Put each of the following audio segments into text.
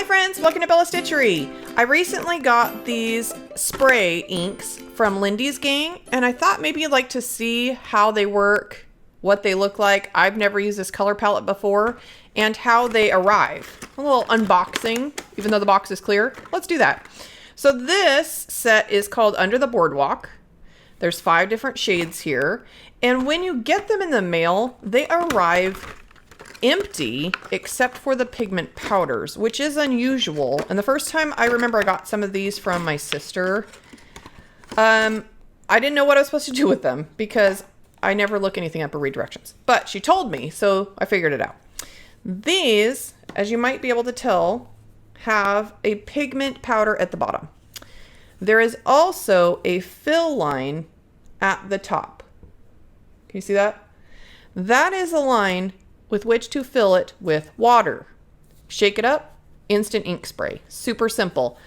Hi friends, welcome to Bella Stitchery. I recently got these spray inks from Lindy's gang, and I thought maybe you'd like to see how they work, what they look like. I've never used this color palette before, and how they arrive. A little unboxing, even though the box is clear. Let's do that. So this set is called Under the Boardwalk. There's 5 different shades here, and when you get them in the mail, they arrive empty except for the pigment powders, which is unusual. And the first time I remember I got some of these from my sister, I didn't know what I was supposed to do with them because I never look anything up or read directions, but she told me, so I figured it out. These, as you might be able to tell, have a pigment powder at the bottom. There is also a fill line at the top. Can you see that? That is a line with which to fill it with water. Shake it up, instant ink spray. Super simple.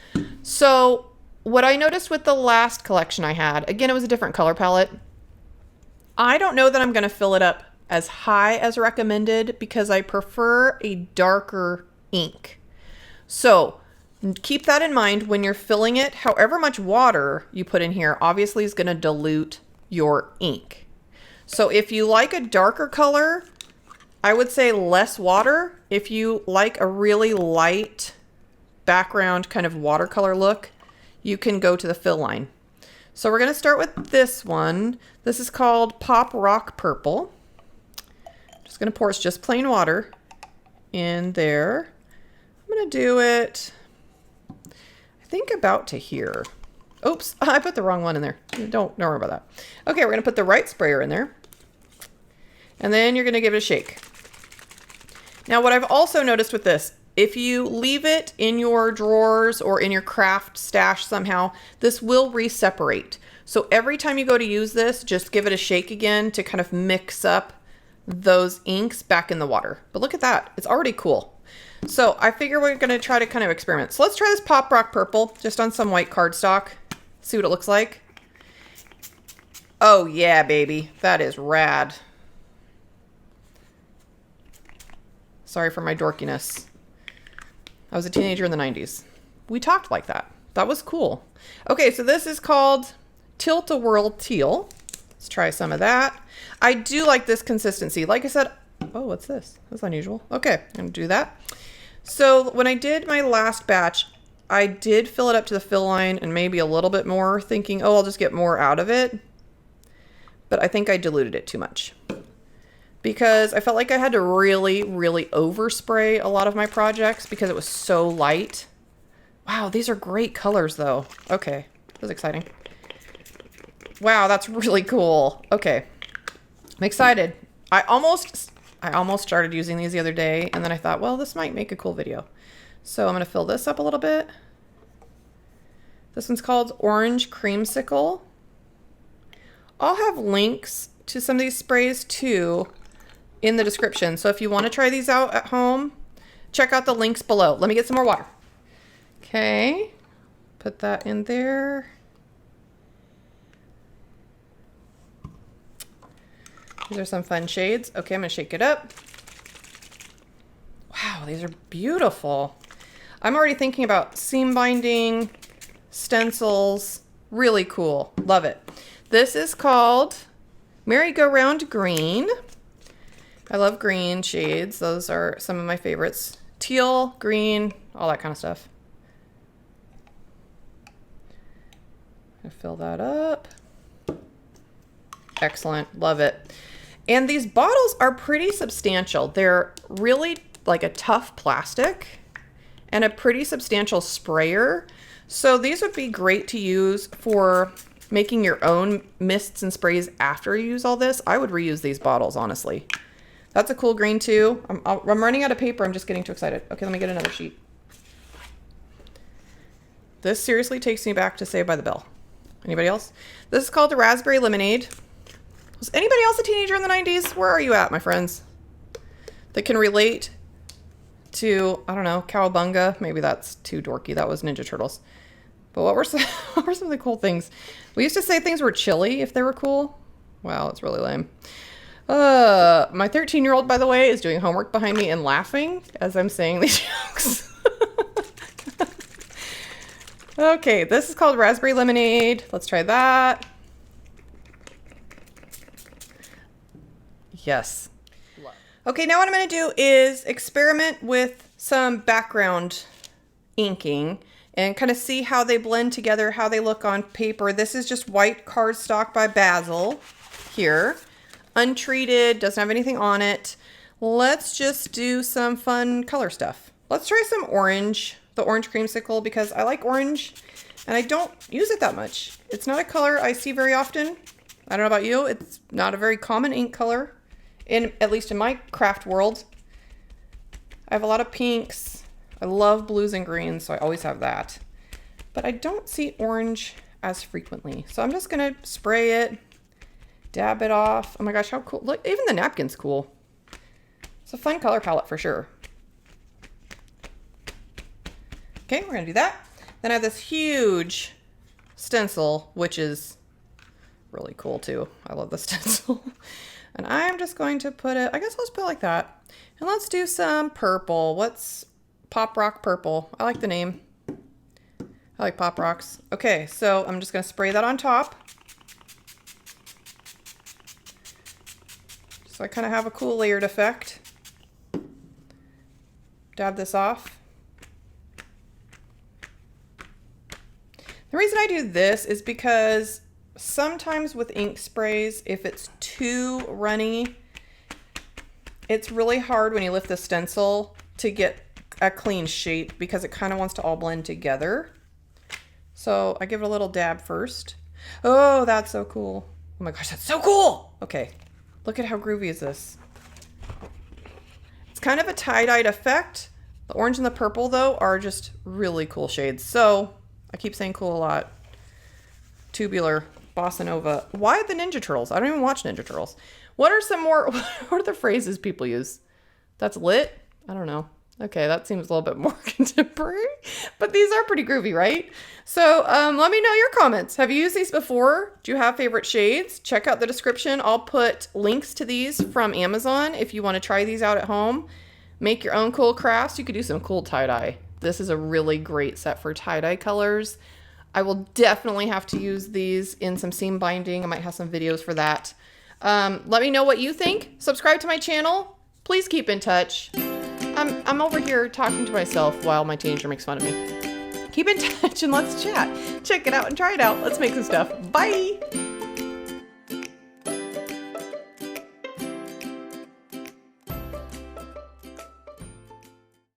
So what I noticed with the last collection I had, again, it was a different color palette. I don't know that I'm gonna fill it up as high as recommended because I prefer a darker ink. So keep that in mind when you're filling it. However much water you put in here obviously is gonna dilute your ink. So if you like a darker color, I would say less water. If you like a really light background kind of watercolor look, you can go to the fill line. So we're gonna start with this one. This is called Pop Rock Purple. Just gonna pour, it's just plain water in there. I'm gonna do it, I think about to here. Oops, I put the wrong one in there. Don't worry about that. Okay, we're gonna put the right sprayer in there. And then you're gonna give it a shake. Now what I've also noticed with this, if you leave it in your drawers or in your craft stash somehow, this will re-separate. So every time you go to use this, just give it a shake again to kind of mix up those inks back in the water. But look at that, it's already cool. So I figure we're gonna try to kind of experiment. So let's try this Pop Rock Purple just on some white cardstock. See what it looks like. Oh yeah, baby, that is rad. Sorry for my dorkiness. I was a teenager in the 90s. We talked like that. That was cool. Okay, so this is called Tilt-A-Whirl Teal. Let's try some of that. I do like this consistency. Like I said, oh, what's this? That's unusual. Okay, I'm gonna do that. So when I did my last batch, I did fill it up to the fill line and maybe a little bit more, thinking, oh, I'll just get more out of it. But I think I diluted it too much, because I felt like I had to really, really overspray a lot of my projects because it was so light. Wow, these are great colors though. Okay, this is exciting. Wow, that's really cool. Okay, I'm excited. I almost started using these the other day, and then I thought, well, this might make a cool video. So I'm gonna fill this up a little bit. This one's called Orange Creamsicle. I'll have links to some of these sprays too in the description. So if you want to try these out at home, check out the links below. Let me get some more water. Okay, put that in there. These are some fun shades. Okay, I'm gonna shake it up. Wow, these are beautiful. I'm already thinking about seam binding, stencils. Really cool, love it. This is called Merry-Go-Round Green. I love green shades. Those are some of my favorites. Teal, green, all that kind of stuff. I fill that up. Excellent, love it. And these bottles are pretty substantial. They're really like a tough plastic and a pretty substantial sprayer. So these would be great to use for making your own mists and sprays after you use all this. I would reuse these bottles, honestly. That's a cool green too. I'm running out of paper. I'm just getting too excited. Okay, let me get another sheet. This seriously takes me back to Saved by the Bell. Anybody else? This is called the Raspberry Lemonade. Was anybody else a teenager in the 90s? Where are you at, my friends? That can relate to, I don't know, Cowabunga. Maybe that's too dorky. That was Ninja Turtles. But what were some of the cool things? We used to say things were chilly if they were cool. Wow, that's really lame. My 13-year-old, by the way, is doing homework behind me and laughing as I'm saying these jokes. Okay, this is called Raspberry Lemonade. Let's try that. Yes. Okay, now what I'm going to do is experiment with some background inking and kind of see how they blend together, how they look on paper. This is just white cardstock by Basil here. Untreated, doesn't have anything on it. Let's just do some fun color stuff. Let's try some orange, the orange creamsicle, because I like orange and I don't use it that much. It's not a color I see very often. I don't know about you. It's not a very common ink color, at least in my craft world. I have a lot of pinks. I love blues and greens, so I always have that. But I don't see orange as frequently. So I'm just gonna spray it, dab it off. Oh my gosh, how cool. Look, even the napkin's cool. It's a fun color palette for sure. Okay, we're gonna do that. Then I have this huge stencil, which is really cool too. I love the stencil. And I'm just going to put it, I guess I'll just put it like that. And let's do some purple. What's Pop Rock Purple? I like the name. I like Pop Rocks. Okay, so I'm just gonna spray that on top. So I kind of have a cool layered effect. Dab this off. The reason I do this is because sometimes with ink sprays, if it's too runny, it's really hard when you lift the stencil to get a clean shape because it kind of wants to all blend together. So I give it a little dab first. Oh, that's so cool. Oh my gosh, that's so cool. Okay, look at how groovy is this. It's kind of a tie-dyed effect. The orange and the purple though are just really cool shades. So I keep saying cool a lot. Tubular, Bossa Nova. Why the Ninja Turtles? I don't even watch Ninja Turtles. What are some more, what are the phrases people use? That's lit? I don't know. Okay, that seems a little bit more contemporary, but these are pretty groovy, right? So let me know your comments. Have you used these before? Do you have favorite shades? Check out the description. I'll put links to these from Amazon if you want to try these out at home. Make your own cool crafts. You could do some cool tie-dye. This is a really great set for tie-dye colors. I will definitely have to use these in some seam binding. I might have some videos for that. Let me know what you think. Subscribe to my channel. Please keep in touch. I'm over here talking to myself while my teenager makes fun of me. Keep in touch and let's chat. Check it out and try it out. Let's make some stuff. Bye.